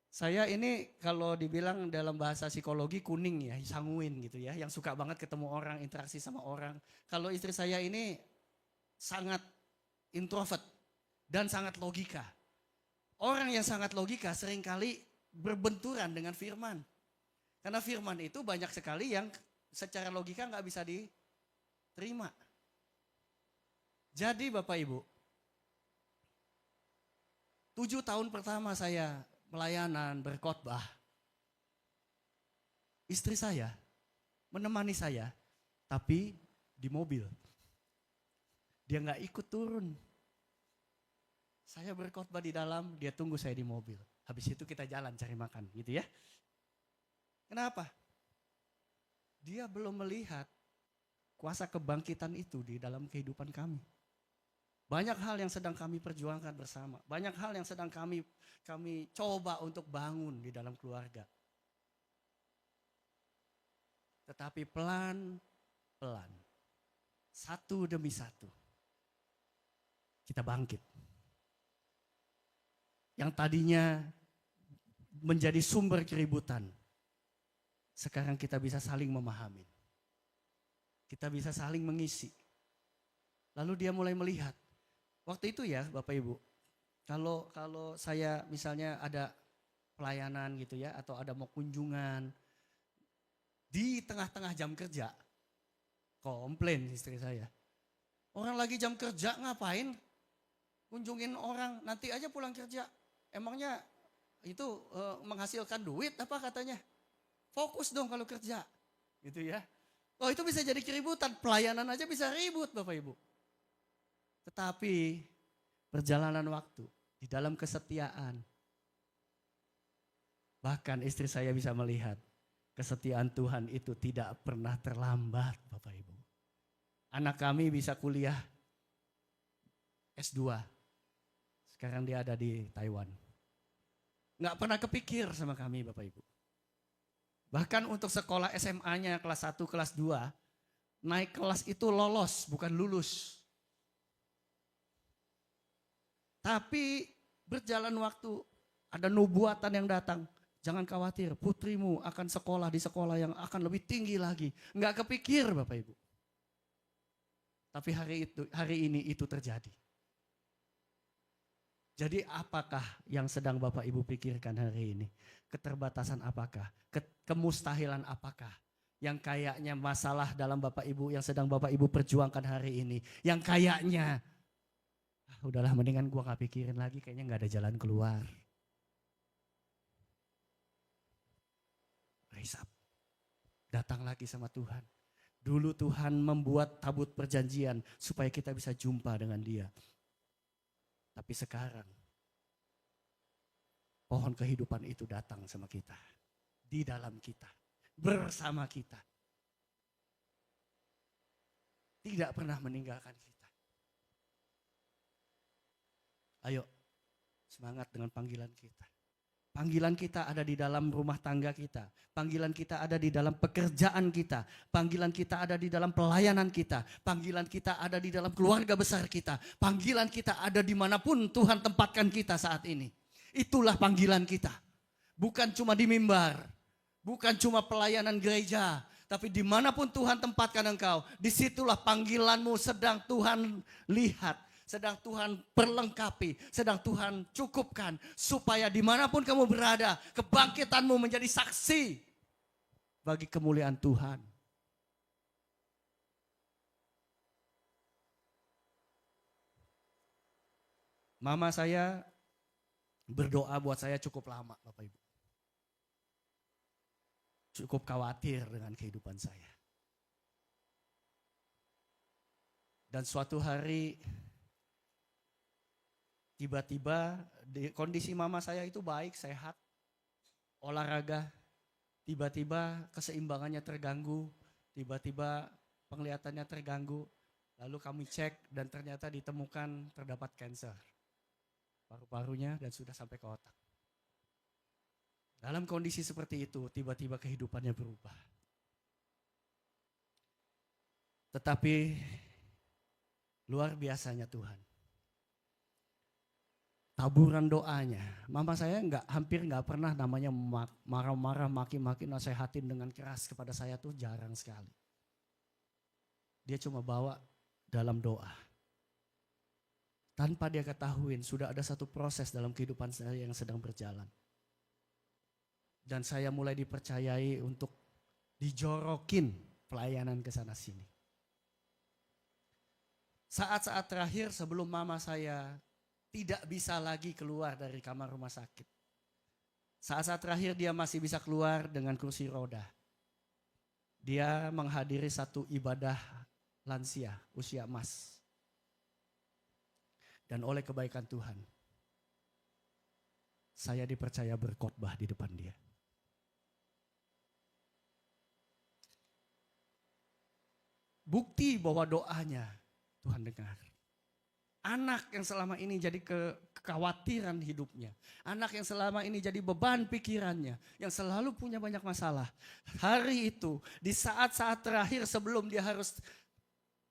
Saya ini kalau dibilang dalam bahasa psikologi kuning ya, sanguin gitu ya. Yang suka banget ketemu orang, interaksi sama orang. Kalau istri saya ini sangat introvert dan sangat logika. Orang yang sangat logika seringkali berbenturan dengan firman. Karena firman itu banyak sekali yang secara logika nggak bisa diterima. Jadi Bapak Ibu, 7 tahun pertama saya pelayanan berkhotbah, istri saya menemani saya, tapi di mobil. Dia nggak ikut turun. Saya berkhotbah di dalam, dia tunggu saya di mobil. Habis itu kita jalan cari makan, gitu ya. Kenapa? Dia belum melihat kuasa kebangkitan itu di dalam kehidupan kami. Banyak hal yang sedang kami perjuangkan bersama. Banyak hal yang sedang kami coba untuk bangun di dalam keluarga. Tetapi pelan-pelan, satu demi satu, kita bangkit. Yang tadinya menjadi sumber keributan, sekarang kita bisa saling memahami. Kita bisa saling mengisi. Lalu dia mulai melihat. Waktu itu ya Bapak Ibu, kalau saya misalnya ada pelayanan gitu ya, atau ada mau kunjungan, di tengah-tengah jam kerja, komplain istri saya. Orang lagi jam kerja ngapain? Kunjungin orang, nanti aja pulang kerja. Emangnya itu menghasilkan duit apa katanya? Fokus dong kalau kerja. Gitu ya. Oh itu bisa jadi keributan, pelayanan aja bisa ribut Bapak Ibu. Tetapi perjalanan waktu di dalam kesetiaan. Bahkan istri saya bisa melihat kesetiaan Tuhan itu tidak pernah terlambat Bapak Ibu. Anak kami bisa kuliah S2. Sekarang dia ada di Taiwan. Nggak pernah kepikir sama kami Bapak Ibu. Bahkan untuk sekolah SMA-nya kelas 1, kelas 2, naik kelas itu lolos, bukan lulus. Tapi berjalan waktu, ada nubuatan yang datang. Jangan khawatir, putrimu akan sekolah di sekolah yang akan lebih tinggi lagi. Nggak kepikir Bapak Ibu. Tapi hari ini itu terjadi. Jadi apakah yang sedang Bapak Ibu pikirkan hari ini? Keterbatasan apakah? Kemustahilan apakah? Yang kayaknya masalah dalam Bapak Ibu yang sedang Bapak Ibu perjuangkan hari ini. Yang kayaknya, udahlah mendingan gua gak pikirin lagi, kayaknya gak ada jalan keluar. Raise up. Datang lagi sama Tuhan. Dulu Tuhan membuat tabut perjanjian supaya kita bisa jumpa dengan Dia. Tapi sekarang pohon kehidupan itu datang sama kita. Di dalam kita. Bersama kita. Tidak pernah meninggalkan kita. Ayo semangat dengan panggilan kita. Panggilan kita ada di dalam rumah tangga kita. Panggilan kita ada di dalam pekerjaan kita. Panggilan kita ada di dalam pelayanan kita. Panggilan kita ada di dalam keluarga besar kita. Panggilan kita ada dimanapun Tuhan tempatkan kita saat ini. Itulah panggilan kita. Bukan cuma di mimbar. Bukan cuma pelayanan gereja. Tapi dimanapun Tuhan tempatkan engkau. Disitulah panggilanmu sedang Tuhan lihat. Sedang Tuhan perlengkapi, sedang Tuhan cukupkan. Supaya dimanapun kamu berada, kebangkitanmu menjadi saksi bagi kemuliaan Tuhan. Mama saya berdoa buat saya cukup lama Bapak Ibu. Cukup khawatir dengan kehidupan saya. Dan suatu hari tiba-tiba kondisi mama saya itu baik, sehat, olahraga, tiba-tiba keseimbangannya terganggu, tiba-tiba penglihatannya terganggu, lalu kami cek dan ternyata ditemukan terdapat kanker paru-parunya dan sudah sampai ke otak. Dalam kondisi seperti itu, tiba-tiba kehidupannya berubah. Tetapi luar biasanya Tuhan. Taburan doanya, mama saya hampir nggak pernah namanya marah-marah, maki-maki, nasehatin dengan keras kepada saya tuh jarang sekali. Dia cuma bawa dalam doa. Tanpa dia ketahuin sudah ada satu proses dalam kehidupan saya yang sedang berjalan. Dan saya mulai dipercayai untuk dijorokin pelayanan ke sana sini. Saat-saat terakhir sebelum mama saya tidak bisa lagi keluar dari kamar rumah sakit. Saat-saat terakhir dia masih bisa keluar dengan kursi roda. Dia menghadiri satu ibadah lansia, usia emas. Dan oleh kebaikan Tuhan, saya dipercaya berkhotbah di depan dia. Bukti bahwa doanya Tuhan dengar. Anak yang selama ini jadi kekhawatiran hidupnya. Anak yang selama ini jadi beban pikirannya. Yang selalu punya banyak masalah. Hari itu, di saat-saat terakhir sebelum dia harus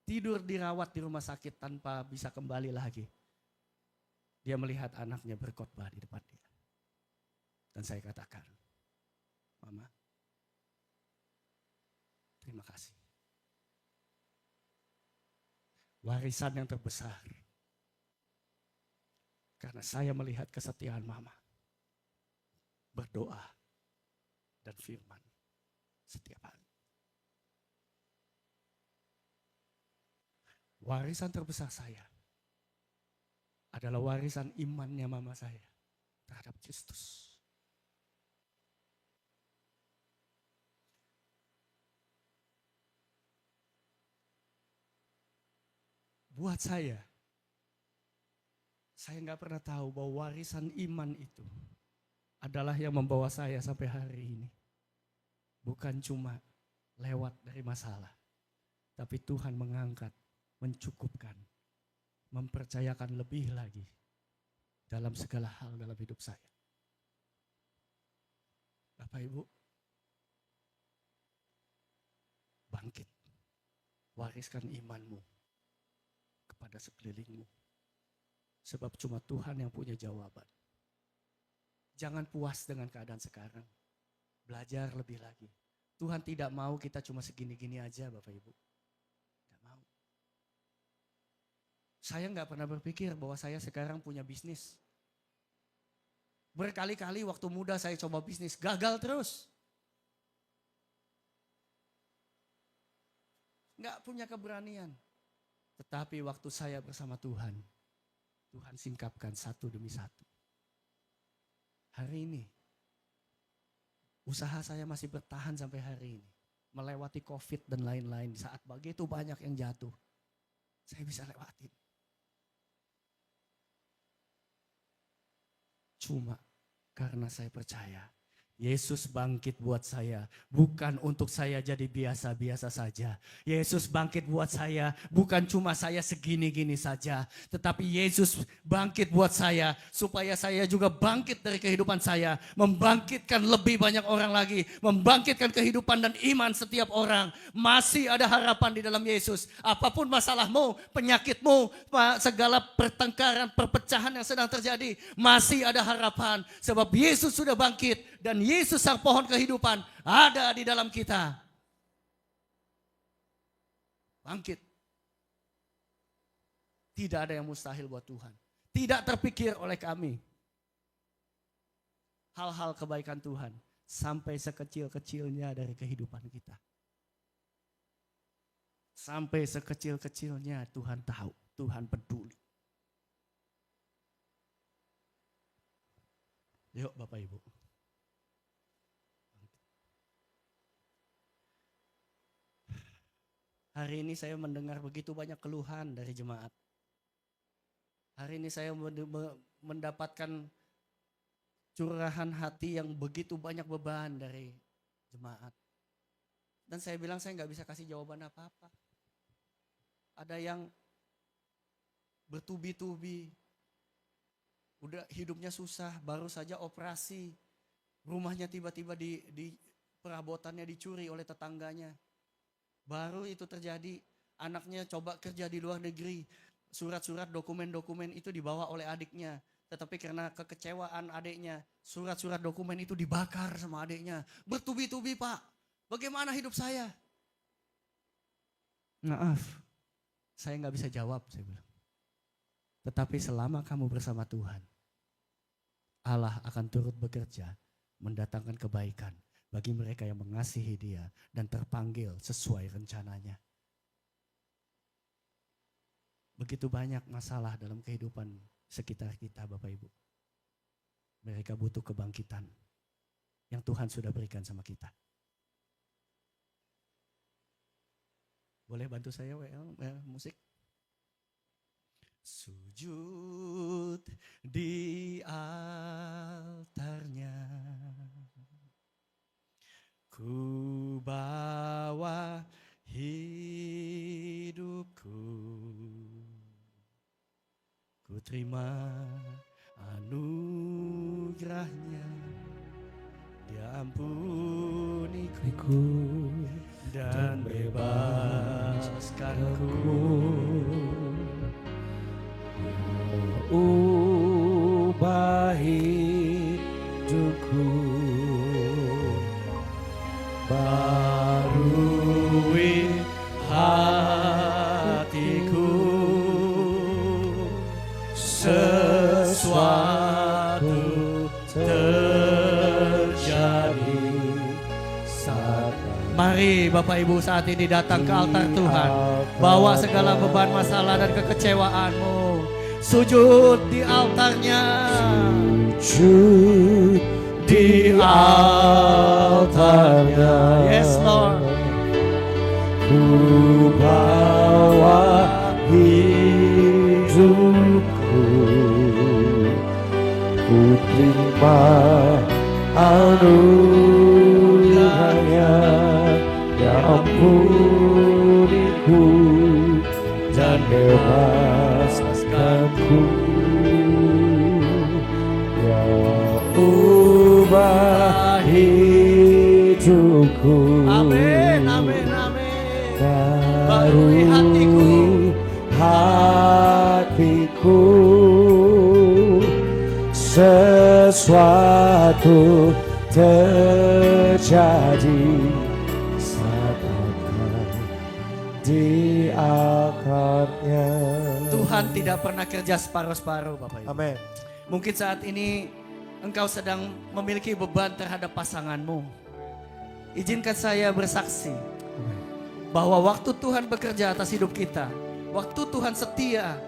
tidur dirawat di rumah sakit tanpa bisa kembali lagi. Dia melihat anaknya berkhotbah di depan dia. Dan saya katakan, Mama, terima kasih. Warisan yang terbesar. Karena saya melihat kesetiaan Mama. Berdoa dan firman setiap hari. Warisan terbesar saya adalah warisan imannya Mama saya terhadap Kristus. Buat saya nggak pernah tahu bahwa warisan iman itu adalah yang membawa saya sampai hari ini. Bukan cuma lewat dari masalah, tapi Tuhan mengangkat, mencukupkan, mempercayakan lebih lagi dalam segala hal dalam hidup saya. Bapak Ibu, bangkit, wariskan imanmu kepada sekelilingmu. Sebab cuma Tuhan yang punya jawaban. Jangan puas dengan keadaan sekarang. Belajar lebih lagi. Tuhan tidak mau kita cuma segini-gini aja Bapak Ibu. Tidak mau. Saya nggak pernah berpikir bahwa saya sekarang punya bisnis. Berkali-kali waktu muda saya coba bisnis, gagal terus. Nggak punya keberanian. Tetapi waktu saya bersama Tuhan, Tuhan singkapkan satu demi satu. Hari ini, usaha saya masih bertahan sampai hari ini. Melewati COVID dan lain-lain. Saat begitu banyak yang jatuh, saya bisa lewatin. Cuma karena saya percaya Yesus bangkit buat saya, bukan untuk saya jadi biasa-biasa saja. Yesus bangkit buat saya, bukan cuma saya segini-gini saja. Tetapi Yesus bangkit buat saya, supaya saya juga bangkit dari kehidupan saya. Membangkitkan lebih banyak orang lagi. Membangkitkan kehidupan dan iman setiap orang. Masih ada harapan di dalam Yesus. Apapun masalahmu, penyakitmu, segala pertengkaran, perpecahan yang sedang terjadi. Masih ada harapan, sebab Yesus sudah bangkit. Dan Yesus sang pohon kehidupan ada di dalam kita. Bangkit. Tidak ada yang mustahil buat Tuhan. Tidak terpikir oleh kami. Hal-hal kebaikan Tuhan sampai sekecil-kecilnya dari kehidupan kita. Sampai sekecil-kecilnya Tuhan tahu, Tuhan peduli. Yuk Bapak Ibu. Hari ini saya mendengar begitu banyak keluhan dari jemaat. Hari ini saya mendapatkan curahan hati yang begitu banyak beban dari jemaat. Dan saya bilang saya nggak bisa kasih jawaban apa-apa. Ada yang bertubi-tubi, udah hidupnya susah, baru saja operasi, rumahnya tiba-tiba di perabotannya dicuri oleh tetangganya. Baru itu terjadi, anaknya coba kerja di luar negeri, surat-surat dokumen-dokumen itu dibawa oleh adiknya. Tetapi karena kekecewaan adiknya, surat-surat dokumen itu dibakar sama adiknya. Bertubi-tubi Pak, bagaimana hidup saya? Maaf, saya nggak bisa jawab, saya bilang. Tetapi selama kamu bersama Tuhan, Allah akan turut bekerja, mendatangkan kebaikan bagi mereka yang mengasihi Dia dan terpanggil sesuai rencananya. Begitu banyak masalah dalam kehidupan sekitar kita Bapak Ibu. Mereka butuh kebangkitan yang Tuhan sudah berikan sama kita. Boleh bantu saya musik? Sujud di altarnya, ku bawa hidupku, ampuniku dan bebaskanku. Ubah hidupku, barui hatiku, sesuatu terjadi saat. Mari Bapak Ibu saat ini datang ke altar Tuhan. Bawa segala beban masalah dan kekecewaanmu. Sujud di altarnya. Sujud di altarnya. Yes Lord. Ku bawa hidupku, ku terima anugerahnya, ya ampuniku dan bebaskanku, ya ubah hidupku. Amin, amin, amin. Barui hatiku, sesuatu terjadi saat akan di akarnya. Tuhan tidak pernah kerja separuh-separuh Bapak Ibu. Amin. Mungkin saat ini engkau sedang memiliki beban terhadap pasanganmu. Izinkan saya bersaksi bahwa waktu Tuhan bekerja atas hidup kita, waktu Tuhan setia,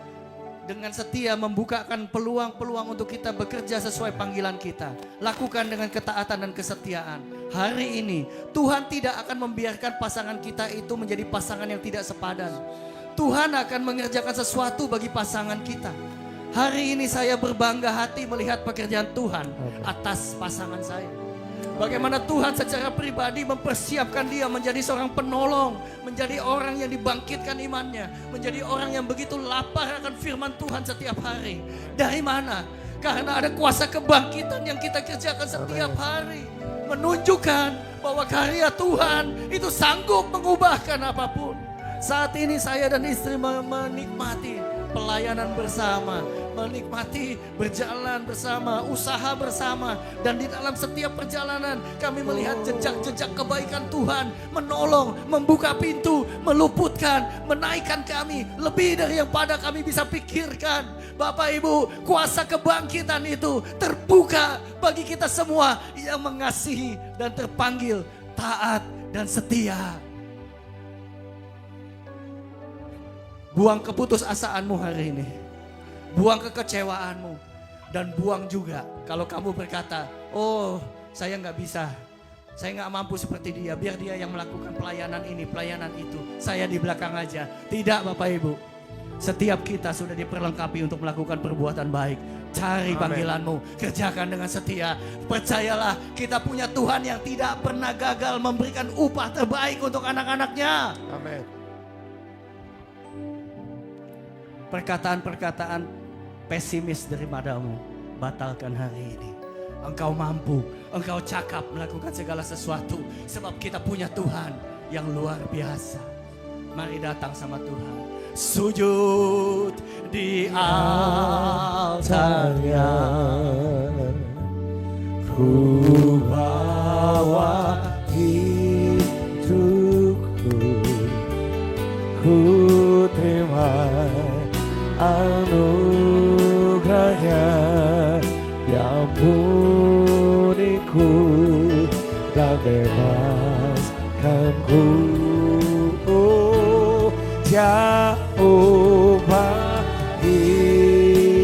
dengan setia membukakan peluang-peluang untuk kita bekerja sesuai panggilan kita. Lakukan dengan ketaatan dan kesetiaan. Hari ini Tuhan tidak akan membiarkan pasangan kita itu menjadi pasangan yang tidak sepadan. Tuhan akan mengerjakan sesuatu bagi pasangan kita. Hari ini saya berbangga hati melihat pekerjaan Tuhan atas pasangan saya. Bagaimana Tuhan secara pribadi mempersiapkan dia menjadi seorang penolong, menjadi orang yang dibangkitkan imannya, menjadi orang yang begitu lapar akan firman Tuhan setiap hari. Dari mana? Karena ada kuasa kebangkitan yang kita kerjakan setiap hari. Menunjukkan bahwa karya Tuhan itu sanggup mengubahkan apapun. Saat ini saya dan istri menikmati pelayanan bersama, menikmati berjalan bersama, usaha bersama. Dan di dalam setiap perjalanan kami melihat jejak-jejak kebaikan Tuhan menolong, membuka pintu, meluputkan, menaikkan kami lebih dari yang pada kami bisa pikirkan. Bapak Ibu, kuasa kebangkitan itu terbuka bagi kita semua yang mengasihi dan terpanggil taat dan setia. Buang keputusasaanmu hari ini. Buang kekecewaanmu. Dan buang juga kalau kamu berkata, oh saya nggak bisa. Saya nggak mampu seperti dia. Biar dia yang melakukan pelayanan ini, pelayanan itu. Saya di belakang aja. Tidak Bapak Ibu. Setiap kita sudah diperlengkapi untuk melakukan perbuatan baik. Cari panggilanmu. Kerjakan dengan setia. Percayalah kita punya Tuhan yang tidak pernah gagal memberikan upah terbaik untuk anak-anaknya. Amin. Perkataan-perkataan pesimis daripadamu batalkan hari ini. Engkau mampu, engkau cakap melakukan segala sesuatu. Sebab kita punya Tuhan yang luar biasa. Mari datang sama Tuhan. Sujud di altarnya. Ku bawa hidupku, ku terima anugerahnya, ya ampuniku dan bebaskanku. Oh, ya ubah hidupku,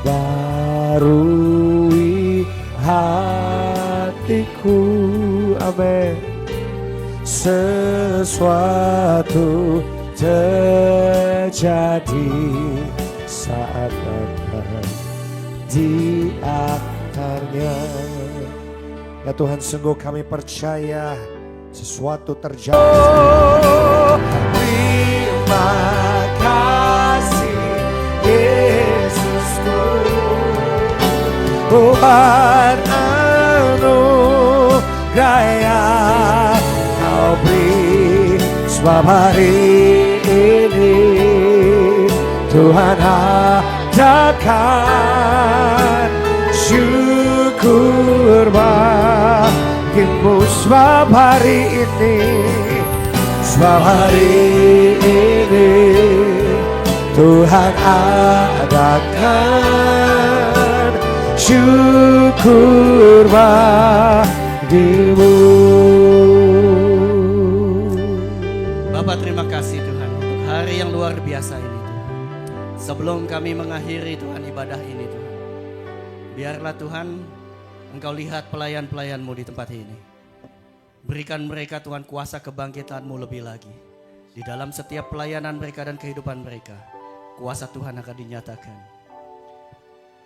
barui hatiku. Amin. Sesuatu terjadi saat akan di akarnya. Ya Tuhan, sungguh kami percaya sesuatu terjadi. Oh, terima kasih Yesusku, Tuhan anugerah yang kau beri. Sebab hari ini Tuhan adakan syukur bagimu. Sebab hari ini Tuhan adakan syukur bagimu. Bapak, terima kasih Tuhan untuk hari yang luar biasa ini Tuhan. Sebelum kami mengakhiri Tuhan ibadah ini Tuhan, biarlah Tuhan Engkau lihat pelayan-pelayan-Mu di tempat ini. Berikan mereka Tuhan kuasa kebangkitan-Mu lebih lagi. Di dalam setiap pelayanan mereka dan kehidupan mereka, kuasa Tuhan akan dinyatakan.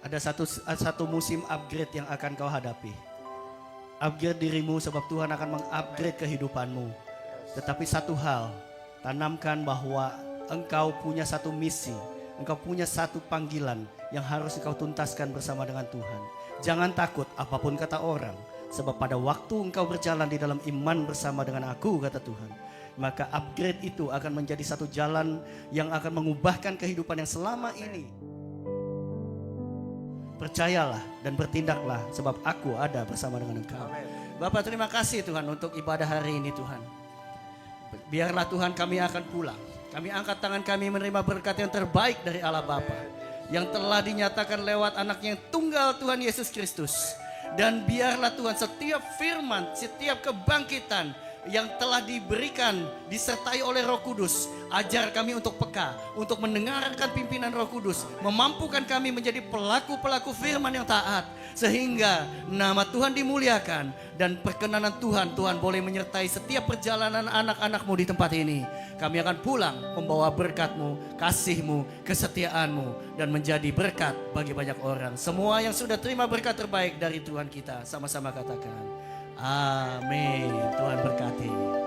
Ada satu musim upgrade yang akan kau hadapi. Upgrade dirimu sebab Tuhan akan mengupgrade kehidupanmu. Tetapi satu hal, tanamkan bahwa engkau punya satu misi. Engkau punya satu panggilan yang harus engkau tuntaskan bersama dengan Tuhan. Jangan takut apapun kata orang. Sebab pada waktu engkau berjalan di dalam iman bersama dengan aku, kata Tuhan, maka upgrade itu akan menjadi satu jalan yang akan mengubahkan kehidupan yang selama ini. Percayalah dan bertindaklah sebab aku ada bersama dengan engkau. Bapak, terima kasih Tuhan untuk ibadah hari ini Tuhan. Biarlah Tuhan kami akan pulang. Kami angkat tangan kami menerima berkat yang terbaik dari Allah Bapa yang telah dinyatakan lewat anaknya yang tunggal Tuhan Yesus Kristus. Dan biarlah Tuhan setiap firman, setiap kebangkitan yang telah diberikan, disertai oleh Roh Kudus, ajar kami untuk peka, untuk mendengarkan pimpinan Roh Kudus, memampukan kami menjadi pelaku-pelaku firman yang taat, sehingga nama Tuhan dimuliakan dan perkenanan Tuhan boleh menyertai setiap perjalanan anak-anak-Mu di tempat ini. Kami akan pulang membawa berkat-Mu, kasih-Mu, kesetiaan-Mu, dan menjadi berkat bagi banyak orang. Semua yang sudah terima berkat terbaik dari Tuhan kita, sama-sama katakan amin. Tuhan berkati.